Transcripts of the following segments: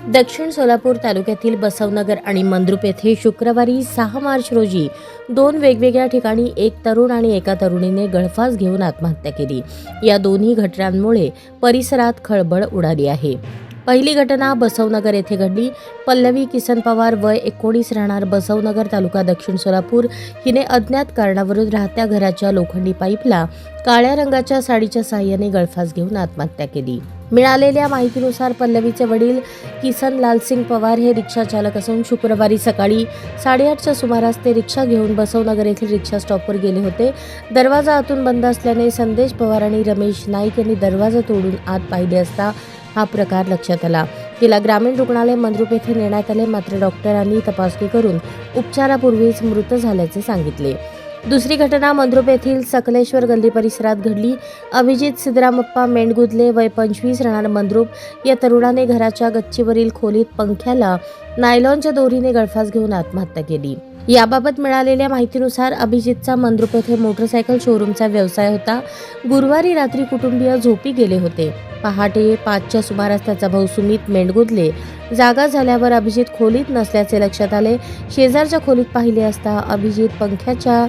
दक्षिण सोलापूर तालुक्यातील बसवनगर आणि मंद्रुप येथे शुक्रवारी 6 मार्च रोजी दोन वेगवेगळ्या ठिकाणी एक तरुण आणि एका तरुणीने गळफास घेऊन आत्महत्या केली। या दोन्ही घटनांमुळे परिसरात खळबळ उडाली आहे। पहिली घटना बसवनगर येथे घडली। पल्लवी किसन पवार वय 19 राहणार बसवनगर तालुका दक्षिण सोलापूर हिने अज्ञात कारणावरून राहत्या घराच्या लोखंडी पाईपला काळ्या रंगाच्या साडीच्या साहाय्याने गळफास घेऊन आत्महत्या केली। मिळालेल्या माहितीनुसार पल्लवीचे वडील किसन लालसिंग पवार हे रिक्षा चालक असून शुक्रवारी सकाळी 8:30च्या सुमारास ते रिक्षा घेऊन बसवनगर येथील रिक्षा स्टॉपवर गेले होते। दरवाजा आतून बंद असल्याने संदेश पवार आणि रमेश नाईक यांनी दरवाजा तोडून आत पाहिले असता हा प्रकार लक्षात आला। तिला ग्रामीण रुग्णालय मंद्रुप येथे नेण्यात आले, मात्र डॉक्टरांनी तपासणी करून उपचारापूर्वीच मृत झाल्याचे सांगितले। दुसरी घटना मंद्रुप येथील सकलेश्वर गल्ली परिसरात घडली। अभिजित सिद्धरामप्पा मेंढगुदले वय 25 राहणार मंद्रुप या तरुणाने घराच्या गच्चीवरील खोलीत पंख्याला नायलॉनच्या दोरीने गळफास घेऊन आत्महत्या केली। याबाबत मिळालेल्या माहितीनुसार अभिजितचा मंद्रुप येथे मोटरसायकल शोरूमचा व्यवसाय होता। गुरुवारी रात्री कुटुंबीय झोपी गेले होते। पहाटे 5च्या सुमारास त्याचा भाऊ सुमित मेंढगुदले जागा झाल्यावर अभिजित खोलीत नसल्याचे लक्षात आले। शेजारच्या खोलीत पाहिले असता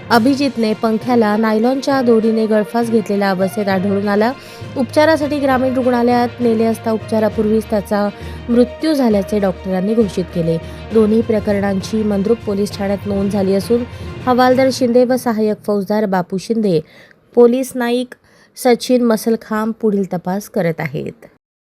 अभिजितने पंख्याला नायलॉनच्या दोरीने गळफास घेतलेल्या अवस्थेत आढळून आला। उपचारासाठी ग्रामीण रुग्णालयात नेले असता उपचारापूर्वीच त्याचा मृत्यू झाल्याचे डॉक्टरांनी घोषित केले। दोन्ही प्रकरणांची मंद्रुप पोलीस ठाण्यात नोंद झाली असून हवालदार शिंदे व सहाय्यक फौजदार बापू शिंदे, पोलीस नाईक सचिन मसलखांब पुढील तपास करत आहेत।